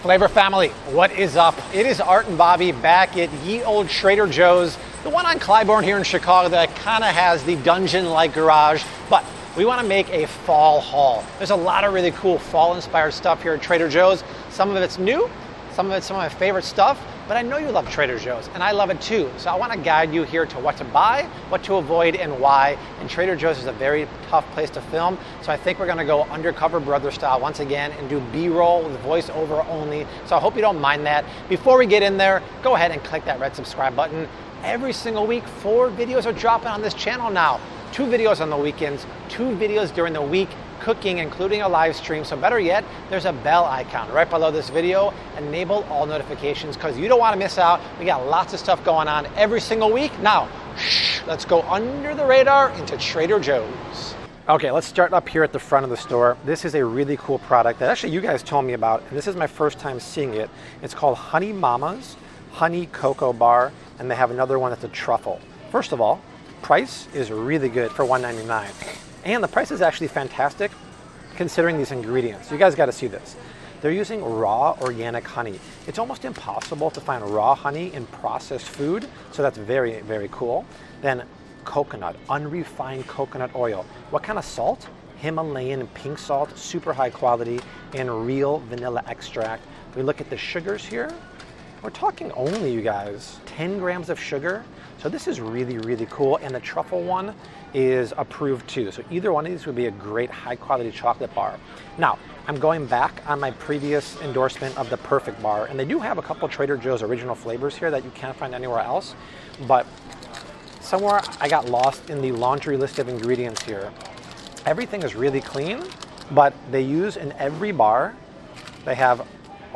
Flavor family, what is up? It is Art and Bobby back at ye old Trader Joe's, the one on Clybourne here in Chicago that kind of has the dungeon-like garage, but we want to make a fall haul. There's a lot of really cool fall-inspired stuff here at Trader Joe's. Some of it's new, some of it's some of my favorite stuff, but I know you love Trader Joe's, and I love it too. So I want to guide you here to what to buy, what to avoid, and why. And Trader Joe's is a very tough place to film, so I think we're going to go undercover brother style once again and do B-roll with voiceover only. So I hope you don't mind that. Before we get in there, go ahead and click that red subscribe button. Every single week, 4 videos are dropping on this channel now. 2 videos on the weekends, 2 videos during the week, cooking, including a live stream. So better yet, there's a bell icon right below this video. Enable all notifications because you don't want to miss out. We got lots of stuff going on every single week. Now, let's go under the radar into Trader Joe's. Okay, let's start up here at the front of the store. This is a really cool product that actually you guys told me about, and this is my first time seeing it. It's called Honey Mama's Honey Cocoa Bar, and they have another one that's a truffle. First of all, price is really good for $1.99. And the price is actually fantastic considering these ingredients. You guys got to see this. They're using raw organic honey. It's almost impossible to find raw honey in processed food, so that's very, very cool. Then coconut, unrefined coconut oil. What kind of salt? Himalayan pink salt, super high quality, and real vanilla extract. We look at the sugars here. We're talking only, you guys, 10 grams of sugar. So this is really, really cool. And the truffle one is approved too. So either one of these would be a great high quality chocolate bar. Now, I'm going back on my previous endorsement of the Perfect Bar. And they do have a couple Trader Joe's original flavors here that you can't find anywhere else. But somewhere I got lost in the laundry list of ingredients here. Everything is really clean, but they use in every bar, they have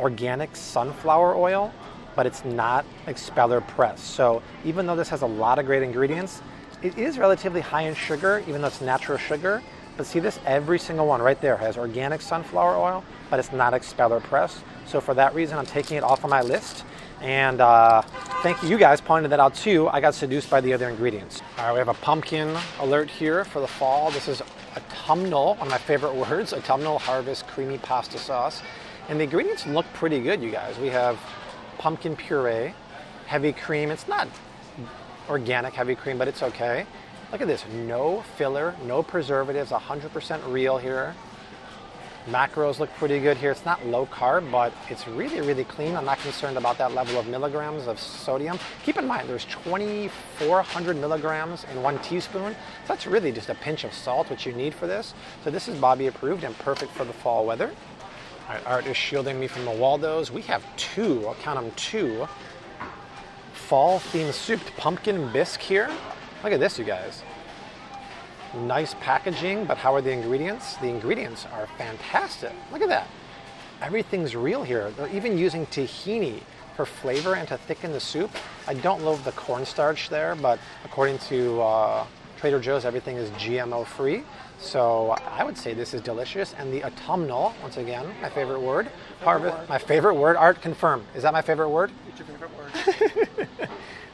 organic sunflower oil, but it's not expeller pressed. So even though this has a lot of great ingredients, it is relatively high in sugar, even though it's natural sugar. But see this, every single one right there has organic sunflower oil, but it's not expeller pressed. So for that reason, I'm taking it off of my list. And thank you guys pointed that out too. I got seduced by the other ingredients. All right, we have a pumpkin alert here for the fall. This is autumnal, one of my favorite words, autumnal harvest creamy pasta sauce. And the ingredients look pretty good, you guys. We have pumpkin puree, heavy cream. It's not organic heavy cream, but it's okay. Look at this, no filler, no preservatives, 100% real here. Macros look pretty good here. It's not low carb, but it's really, really clean. I'm not concerned about that level of milligrams of sodium. Keep in mind, there's 2,400 milligrams in 1 teaspoon. So that's really just a pinch of salt, which you need for this. So this is Bobby approved and perfect for the fall weather. All right, Art is shielding me from the Waldos. We have 2, I'll count them 2, fall-themed souped pumpkin bisque here. Look at this, you guys. Nice packaging, but how are the ingredients? The ingredients are fantastic. Look at that. Everything's real here. They're even using tahini for flavor and to thicken the soup. I don't love the cornstarch there, but according to Trader Joe's, everything is GMO free. So I would say this is delicious. And the autumnal, once again, my favorite word. Harvest, my favorite word. Art, confirm. Is that my favorite word? It's your favorite word.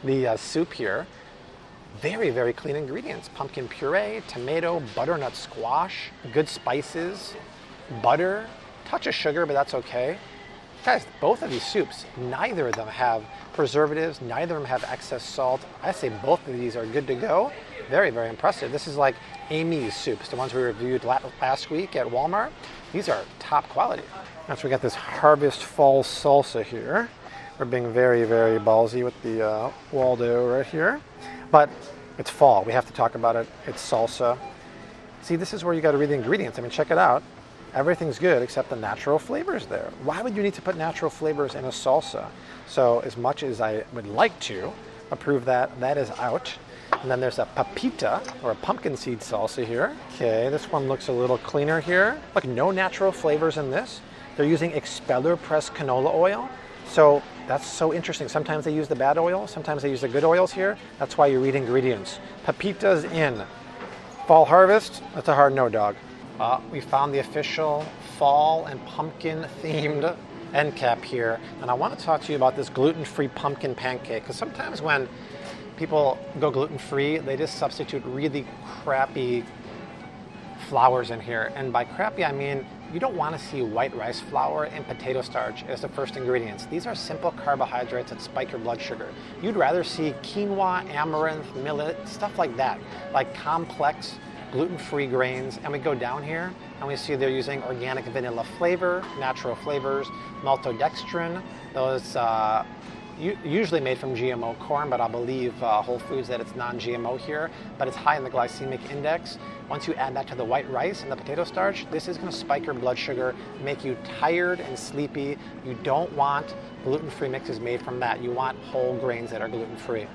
The soup here. Very, very clean ingredients. Pumpkin puree, tomato, butternut squash, good spices, butter, touch of sugar, but that's okay. Guys, both of these soups, neither of them have preservatives, neither of them have excess salt. I say both of these are good to go. Very, very impressive. This is like Amy's soups, the ones we reviewed last week at Walmart. These are top quality. Next we got this Harvest Fall Salsa here. We're being very, very ballsy with the Waldo right here. But it's fall, we have to talk about it. It's salsa. See, this is where you got to read the ingredients. I mean, check it out. Everything's good except the natural flavors there. Why would you need to put natural flavors in a salsa? So as much as I would like to approve that, that is out. And then there's a papita, or a pumpkin seed salsa here. Okay, this one looks a little cleaner here. Look, no natural flavors in this. They're using expeller pressed canola oil. So that's so interesting. Sometimes they use the bad oil, sometimes they use the good oils here. That's why you read ingredients. Papitas in. Fall harvest, that's a hard no, dog. We found the official fall and pumpkin themed end cap here. And I want to talk to you about this gluten-free pumpkin pancake. Because sometimes when people go gluten-free, they just substitute really crappy flours in here. And by crappy, I mean You don't want to see white rice flour and potato starch as the first ingredients. These are simple carbohydrates that spike your blood sugar. You'd rather see quinoa, amaranth, millet, stuff like that, like complex gluten-free grains. And we go down here and we see they're using organic vanilla flavor, natural flavors, maltodextrin, those usually made from GMO corn, but I believe Whole Foods that it's non-GMO here, but it's high in the glycemic index. Once you add that to the white rice and the potato starch, this is going to spike your blood sugar, make you tired and sleepy. You don't want gluten-free mixes made from that. You want whole grains that are gluten-free.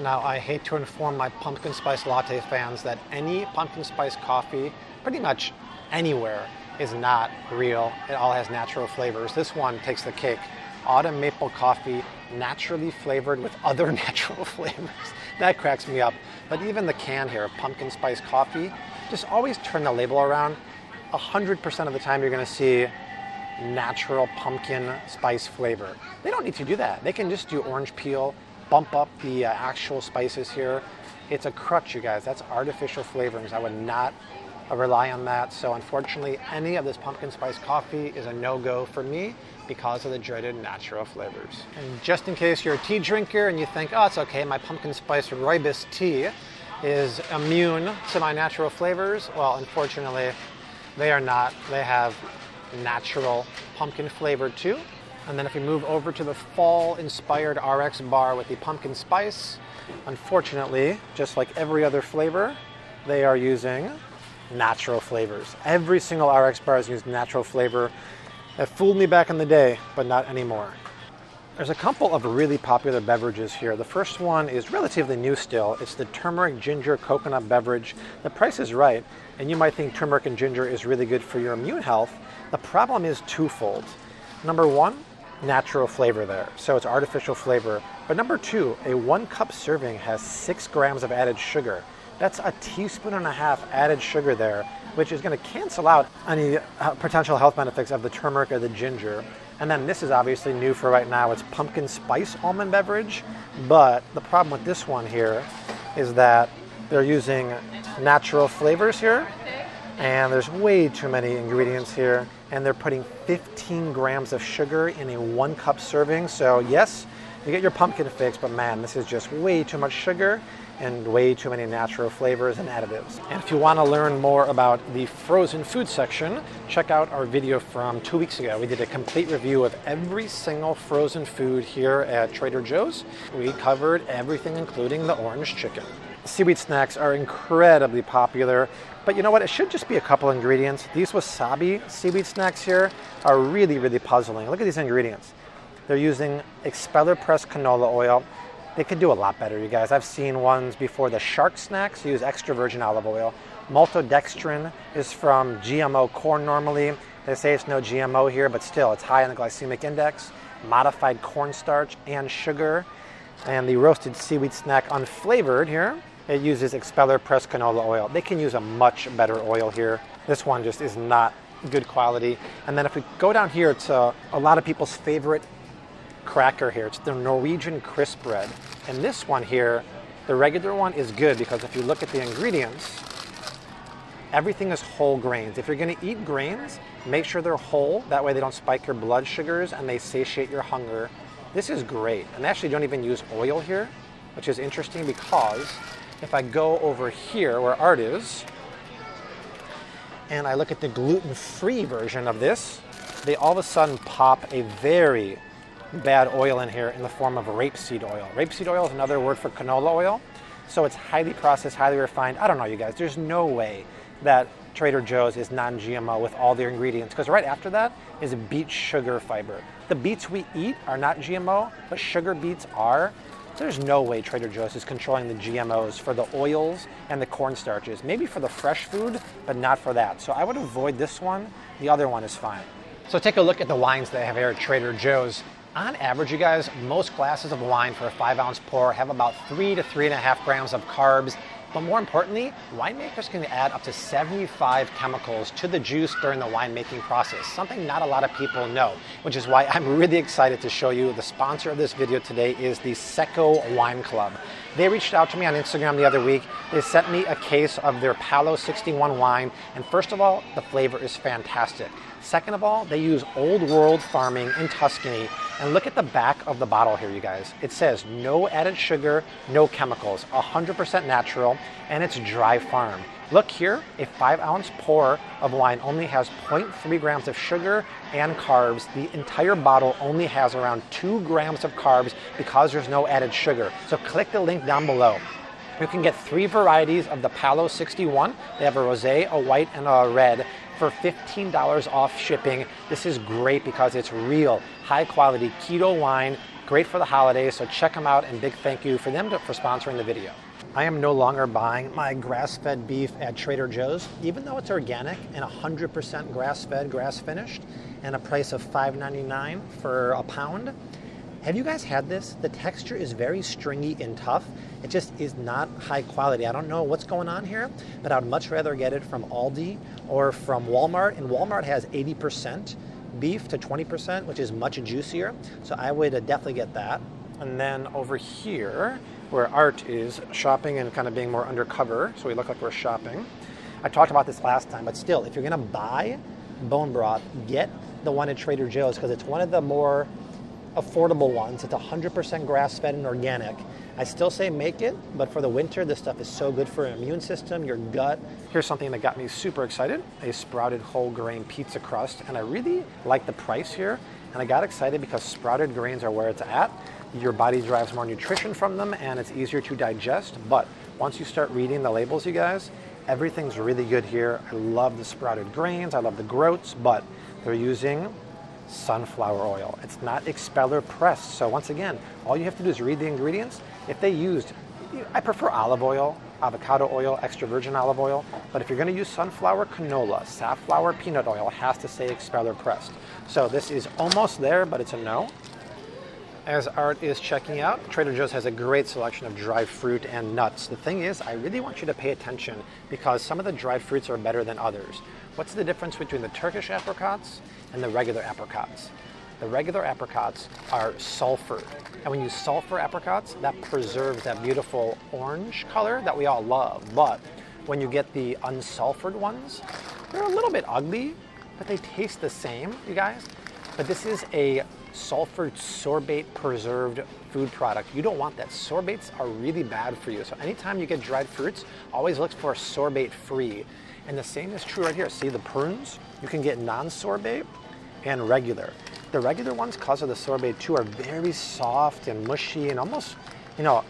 Now, I hate to inform my pumpkin spice latte fans that any pumpkin spice coffee, pretty much anywhere, is not real. It all has natural flavors. This one takes the cake. Autumn maple coffee, naturally flavored with other natural flavors. That cracks me up. But even the can here, pumpkin spice coffee, just always turn the label around. 100% of the time you're going to see natural pumpkin spice flavor. They don't need to do that. They can just do orange peel, bump up the actual spices here. It's a crutch, you guys. That's artificial flavorings. I would not rely on that. So unfortunately, any of this pumpkin spice coffee is a no-go for me because of the dreaded natural flavors. And just in case you're a tea drinker and you think, oh, it's okay, my pumpkin spice rooibos tea is immune to my natural flavors, well, unfortunately, they are not. They have natural pumpkin flavor too. And then if we move over to the fall-inspired RX bar with the pumpkin spice, unfortunately, just like every other flavor, they are using natural flavors. Every single RX bar has used natural flavor. That fooled me back in the day, but not anymore. There's a couple of really popular beverages here. The first one is relatively new still. It's the turmeric ginger coconut beverage. The price is right, and you might think turmeric and ginger is really good for your immune health. The problem is twofold. Number one, natural flavor there, so it's artificial flavor. But number two, a 1 cup serving has 6 grams of added sugar. That's a teaspoon and a half added sugar there, which is going to cancel out any potential health benefits of the turmeric or the ginger. And then this is obviously new for right now. It's pumpkin spice almond beverage. But the problem with this one here is that they're using natural flavors here. And there's way too many ingredients here. And they're putting 15 grams of sugar in a 1 cup serving. So yes, you get your pumpkin fix, but man, this is just way too much sugar and way too many natural flavors and additives. And if you want to learn more about the frozen food section, check out our video from 2 weeks ago. We did a complete review of every single frozen food here at Trader Joe's. We covered everything, including the orange chicken. Seaweed snacks are incredibly popular, but you know what? It should just be a couple ingredients. These wasabi seaweed snacks here are really, really puzzling. Look at these ingredients. They're using expeller pressed canola oil. They could do a lot better, you guys. I've seen ones before. The shark snacks use extra virgin olive oil. Maltodextrin is from GMO corn normally. They say it's no GMO here, but still, it's high in the glycemic index. Modified cornstarch and sugar. And the roasted seaweed snack unflavored here, it uses expeller pressed canola oil. They can use a much better oil here. This one just is not good quality. And then if we go down here to a lot of people's favorite cracker here, it's the Norwegian crisp bread. And this one here, the regular one, is good because if you look at the ingredients, everything is whole grains. If you're going to eat grains, make sure they're whole. That way they don't spike your blood sugars and they satiate your hunger. This is great. And they actually don't even use oil here, which is interesting because if I go over here where Art is, and I look at the gluten-free version of this, they all of a sudden pop a very bad oil in here in the form of rapeseed oil. Rapeseed oil is another word for canola oil. So it's highly processed, highly refined. I don't know, you guys. There's no way that Trader Joe's is non-GMO with all their ingredients, because right after that is beet sugar fiber. The beets we eat are not GMO, but sugar beets are. There's no way Trader Joe's is controlling the GMOs for the oils and the cornstarches. Maybe for the fresh food, but not for that. So I would avoid this one. The other one is fine. So take a look at the wines they have here at Trader Joe's. On average, you guys, most glasses of wine for a 5-ounce pour have about 3 to 3.5 grams of carbs. But more importantly, winemakers can add up to 75 chemicals to the juice during the winemaking process, something not a lot of people know, which is why I'm really excited to show you. The sponsor of this video today is the XOXO Wine Club. They reached out to me on Instagram the other week. They sent me a case of their Palo 61 wine, and first of all, the flavor is fantastic. Second of all, they use old world farming in Tuscany, and look at the back of the bottle here, you guys. It says no added sugar, no chemicals, 100% natural, and it's dry farm. Look here, a 5-ounce pour of wine only has 0.3 grams of sugar and carbs. The entire bottle only has around 2 grams of carbs because there's no added sugar. So click the link down below. You can get 3 varieties of the Palo 61. They have a rosé, a white, and a red for $15 off shipping. This is great because it's real, high quality keto wine, great for the holidays, so check them out, and big thank you for them for sponsoring the video. I am no longer buying my grass-fed beef at Trader Joe's, even though it's organic and 100% grass-fed, grass-finished, and a price of $5.99 for a pound. Have you guys had this? The texture is very stringy and tough. It just is not high quality. I don't know what's going on here, but I would much rather get it from Aldi or from Walmart. And Walmart has 80% beef to 20%, which is much juicier. So I would definitely get that. And then over here, where Art is shopping and kind of being more undercover, so we look like we're shopping. I talked about this last time, but still, if you're gonna buy bone broth, get the one at Trader Joe's because it's one of the more affordable ones. It's 100% grass-fed and organic. I still say make it, but for the winter, this stuff is so good for your immune system, your gut. Here's something that got me super excited, a sprouted whole grain pizza crust, and I really like the price here, and I got excited because sprouted grains are where it's at. Your body derives more nutrition from them, and it's easier to digest, but once you start reading the labels, you guys, everything's really good here. I love the sprouted grains, I love the groats, but they're using sunflower oil. It's not expeller pressed. So once again, all you have to do is read the ingredients. If they used, I prefer olive oil, avocado oil, extra virgin olive oil, but if you're going to use sunflower canola, safflower peanut oil, it has to say expeller pressed. So this is almost there, but it's a no. As Art is checking out, Trader Joe's has a great selection of dried fruit and nuts. The thing is, I really want you to pay attention because some of the dried fruits are better than others. What's the difference between the Turkish apricots and the regular apricots? The regular apricots are sulfured. And when you sulfur apricots, that preserves that beautiful orange color that we all love. But when you get the unsulfured ones, they're a little bit ugly, but they taste the same, you guys. But this is a sulfured sorbate preserved food product. You don't want that. Sorbates are really bad for you. So anytime you get dried fruits, always look for sorbate free. And the same is true right here. See the prunes? You can get non-sorbate and regular. The regular ones, because of the sorbate too, are very soft and mushy and almost,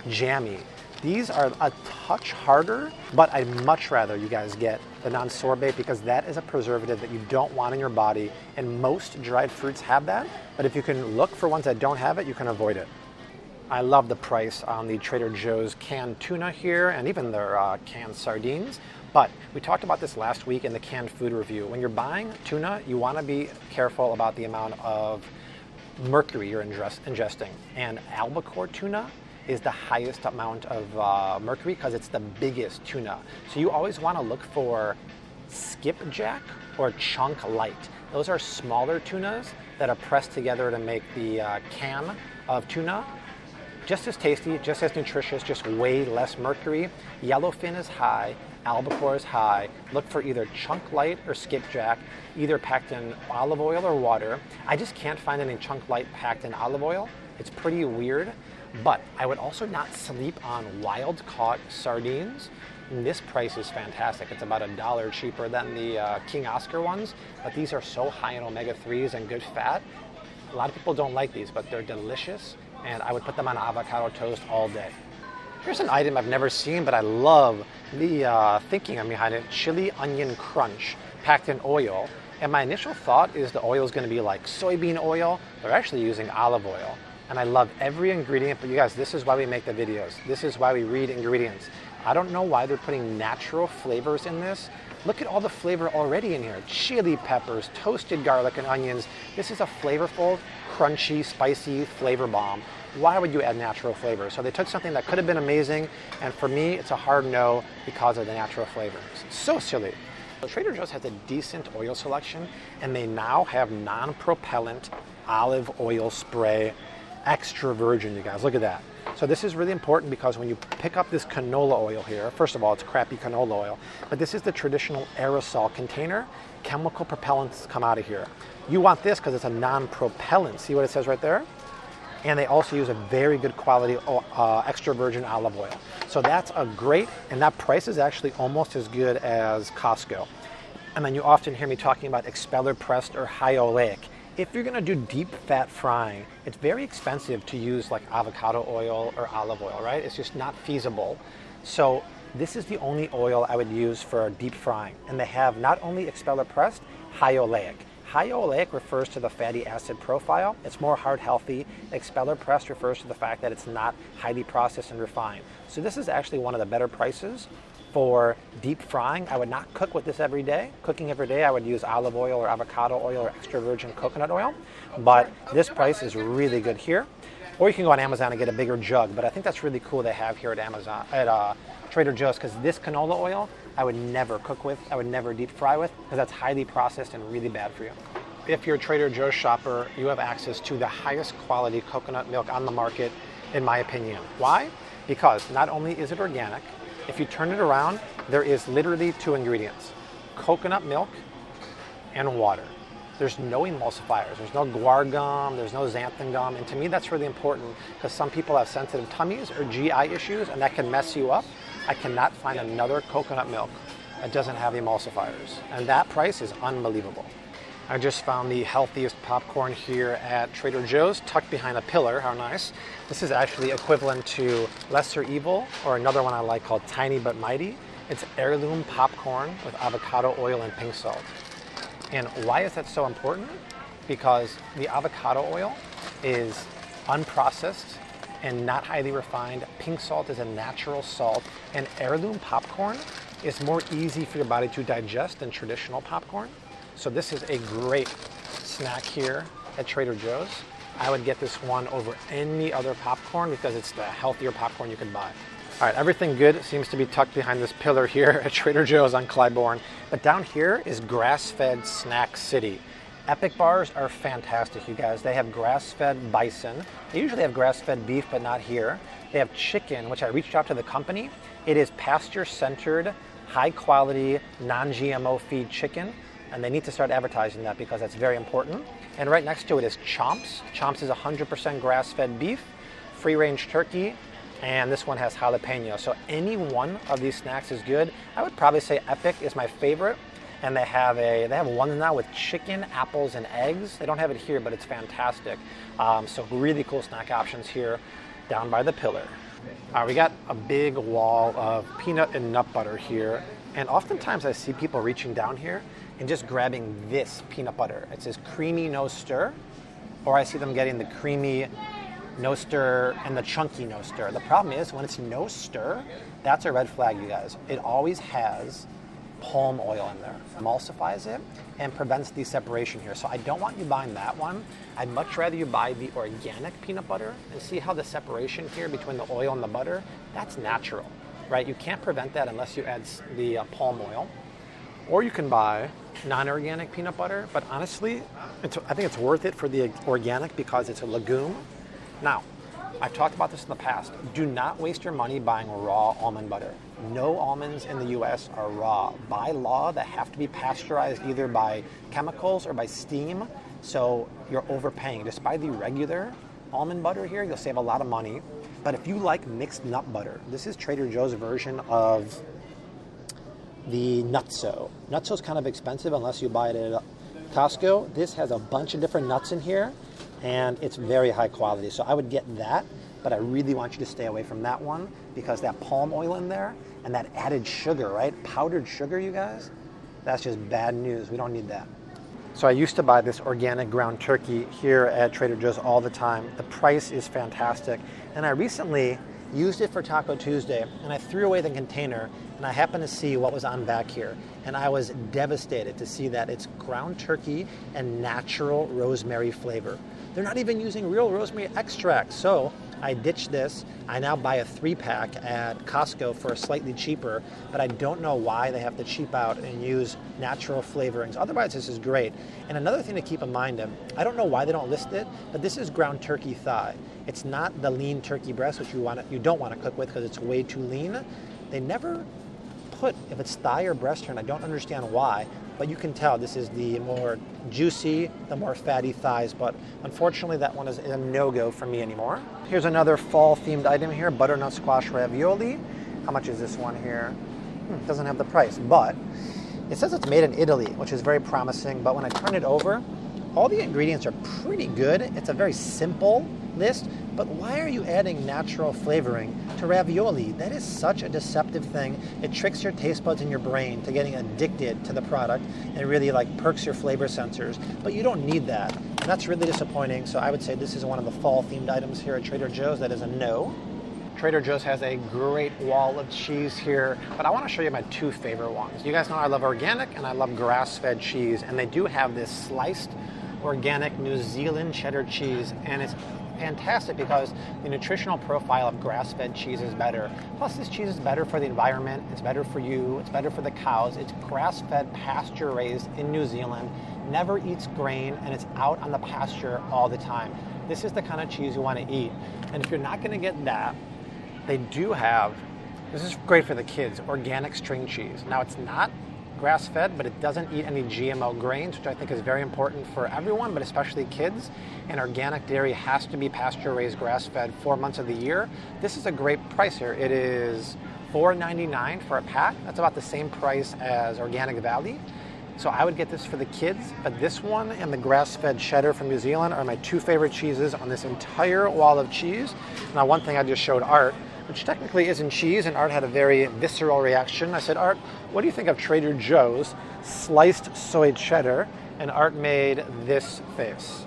jammy. These are a touch harder, but I'd much rather you guys get the non-sorbate because that is a preservative that you don't want in your body, and most dried fruits have that, but if you can look for ones that don't have it, you can avoid it. I love the price on the Trader Joe's canned tuna here and even their canned sardines, but we talked about this last week in the canned food review. When you're buying tuna, you want to be careful about the amount of mercury you're ingesting, and albacore tuna is the highest amount of mercury because it's the biggest tuna. So you always want to look for skipjack or chunk light. Those are smaller tunas that are pressed together to make the can of tuna. Just as tasty, just as nutritious, just way less mercury. Yellowfin is high, albacore is high. Look for either chunk light or skipjack, either packed in olive oil or water. I just can't find any chunk light packed in olive oil. It's pretty weird. But I would also not sleep on wild caught sardines. And this price is fantastic. It's about $1 cheaper than the King Oscar ones, but these are so high in omega-3s and good fat. A lot of people don't like these, but they're delicious, and I would put them on avocado toast all day. Here's an item I've never seen, but I love the thinking behind it. Chili onion crunch, packed in oil. And my initial thought is the oil is going to be like soybean oil. They're actually using olive oil. And I love every ingredient, but you guys, this is why we make the videos. This is why we read ingredients. I don't know why they're putting natural flavors in this. Look at all the flavor already in here. Chili peppers, toasted garlic and onions. This is a flavorful, crunchy, spicy flavor bomb. Why would you add natural flavors? So they took something that could have been amazing, and for me, it's a hard no because of the natural flavors. It's so silly. So Trader Joe's has a decent oil selection, and they now have non-propellant olive oil spray, extra virgin, you guys. Look at that. So this is really important because when you pick up this canola oil here, first of all, it's crappy canola oil, but this is the traditional aerosol container. Chemical propellants come out of here. You want this because it's a non-propellant. See what it says right there? And they also use a very good quality extra virgin olive oil. So that's a great, and that price is actually almost as good as Costco. And then you often hear me talking about expeller pressed or high oleic. If you're gonna do deep fat frying, it's very expensive to use like avocado oil or olive oil, right? It's just not feasible. So this is the only oil I would use for deep frying. And they have not only expeller pressed, high oleic. High oleic refers to the fatty acid profile. It's more heart healthy. Expeller pressed refers to the fact that it's not highly processed and refined. So this is actually one of the better prices for deep frying. I would not cook with this every day. Cooking every day, I would use olive oil or avocado oil or extra virgin coconut oil. But this price is really good here. Or you can go on Amazon and get a bigger jug. But I think that's really cool they have here at Amazon, at Trader Joe's, because this canola oil, I would never cook with, I would never deep fry with, because that's highly processed and really bad for you. If you're a Trader Joe's shopper, you have access to the highest quality coconut milk on the market, in my opinion. Why? Because not only is it organic, if you turn it around, there is literally 2 ingredients: coconut milk and water. There's no emulsifiers, there's no guar gum, there's no xanthan gum, and to me that's really important because some people have sensitive tummies or GI issues and that can mess you up. I cannot find another coconut milk that doesn't have emulsifiers, and that price is unbelievable. I just found the healthiest popcorn here at Trader Joe's, tucked behind a pillar. How nice. This is actually equivalent to Lesser Evil, or another one I like called Tiny But Mighty. It's heirloom popcorn with avocado oil and pink salt. And why is that so important? Because the avocado oil is unprocessed and not highly refined. Pink salt is a natural salt, and heirloom popcorn is more easy for your body to digest than traditional popcorn. So this is a great snack here at Trader Joe's. I would get this one over any other popcorn because it's the healthier popcorn you can buy. All right, everything good seems to be tucked behind this pillar here at Trader Joe's on Clybourne. But down here is GrassFed Snack City. Epic bars are fantastic, you guys. They have grass-fed bison. They usually have grass-fed beef, but not here. They have chicken, which I reached out to the company. It is pasture-centered, high-quality, non-GMO feed chicken. And they need to start advertising that because that's very important. And right next to it is Chomps. Chomps is 100% grass-fed beef, free-range turkey, and this one has jalapeno. So any one of these snacks is good. I would probably say Epic is my favorite. And they have one now with chicken, apples, and eggs. They don't have it here, but it's fantastic. So really cool snack options here down by the pillar. We got a big wall of peanut and nut butter here. And oftentimes I see people reaching down here and just grabbing this peanut butter. It says creamy no stir, or I see them getting the creamy no stir and the chunky no stir. The problem is when it's no stir, that's a red flag, you guys. It always has palm oil in there. Emulsifies it and prevents the separation here. So I don't want you buying that one. I'd much rather you buy the organic peanut butter and see how the separation here between the oil and the butter, that's natural, right? You can't prevent that unless you add the palm oil. Or you can buy non-organic peanut butter, but honestly, I think it's worth it for the organic because it's a legume. Now, I've talked about this in the past. Do not waste your money buying raw almond butter. No almonds in the US are raw. By law, they have to be pasteurized either by chemicals or by steam, so you're overpaying. Just buy the regular almond butter here, you'll save a lot of money. But if you like mixed nut butter, this is Trader Joe's version of the Nutso. Nutso is kind of expensive unless you buy it at Costco. This has a bunch of different nuts in here, and it's very high quality. So I would get that, but I really want you to stay away from that one because that palm oil in there and that added sugar, right? Powdered sugar, you guys, that's just bad news. We don't need that. So I used to buy this organic ground turkey here at Trader Joe's all the time. The price is fantastic. And I recently used it for Taco Tuesday, and I threw away the container, and I happened to see what was on back here. And I was devastated to see that it's ground turkey and natural rosemary flavor. They're not even using real rosemary extract. So I ditched this. I now buy a 3-pack at Costco for slightly cheaper, but I don't know why they have to cheap out and use natural flavorings. Otherwise, this is great. And another thing to keep in mind, I don't know why they don't list it, but this is ground turkey thigh. It's not the lean turkey breast, which you don't want to cook with because it's way too lean. They never put if it's thigh or breast here, and I don't understand why, but you can tell this is the more juicy, the more fatty thighs, but unfortunately that one is a no-go for me anymore. Here's another fall-themed item here, butternut squash ravioli. How much is this one here? Doesn't have the price, but it says it's made in Italy, which is very promising, but when I turn it over, all the ingredients are pretty good. It's a very simple list, but why are you adding natural flavoring to ravioli? That is such a deceptive thing. It tricks your taste buds in your brain to getting addicted to the product and really like perks your flavor sensors, but you don't need that. And that's really disappointing. So I would say this is one of the fall themed items here at Trader Joe's. That is a no. Trader Joe's has a great wall of cheese here, but I want to show you my 2 favorite ones. You guys know I love organic and I love grass-fed cheese, and they do have this sliced organic New Zealand cheddar cheese, and it's fantastic because the nutritional profile of grass-fed cheese is better. Plus, this cheese is better for the environment, it's better for you, it's better for the cows. It's grass-fed, pasture-raised in New Zealand, never eats grain, and it's out on the pasture all the time. This is the kind of cheese you want to eat. And if you're not going to get that, they do have, this is great for the kids, organic string cheese. Now, it's not grass-fed, but it doesn't eat any GMO grains, which I think is very important for everyone, but especially kids. And organic dairy has to be pasture-raised, grass-fed 4 months of the year. This is a great price here. It is $4.99 for a pack. That's about the same price as Organic Valley. So I would get this for the kids, but this one and the grass-fed cheddar from New Zealand are my 2 favorite cheeses on this entire wall of cheese. Now, one thing I just showed Art, which technically isn't cheese, and Art had a very visceral reaction. I said, Art, what do you think of Trader Joe's sliced soy cheddar? And Art made this face.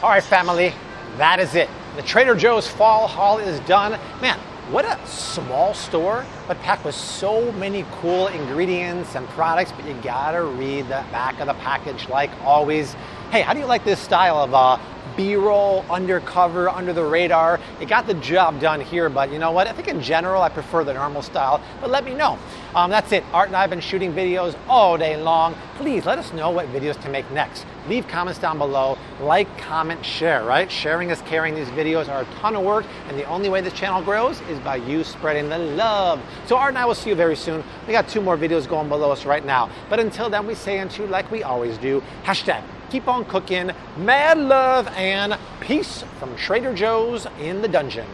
All right, family, that is it. The Trader Joe's fall haul is done. Man, what a small store, but packed with so many cool ingredients and products, but you gotta read the back of the package like always. Hey, how do you like this style of B-roll, undercover, under the radar? It got the job done here, but you know what? I think in general, I prefer the normal style, but let me know. That's it. Art and I have been shooting videos all day long. Please let us know what videos to make next. Leave comments down below. Like, comment, share, right? Sharing is caring. These videos are a ton of work, and the only way this channel grows is by you spreading the love. So Art and I will see you very soon. We got 2 more videos going below us right now. But until then, we say unto you like we always do, hashtag keep on cooking, mad love, and peace from Trader Joe's in the dungeon.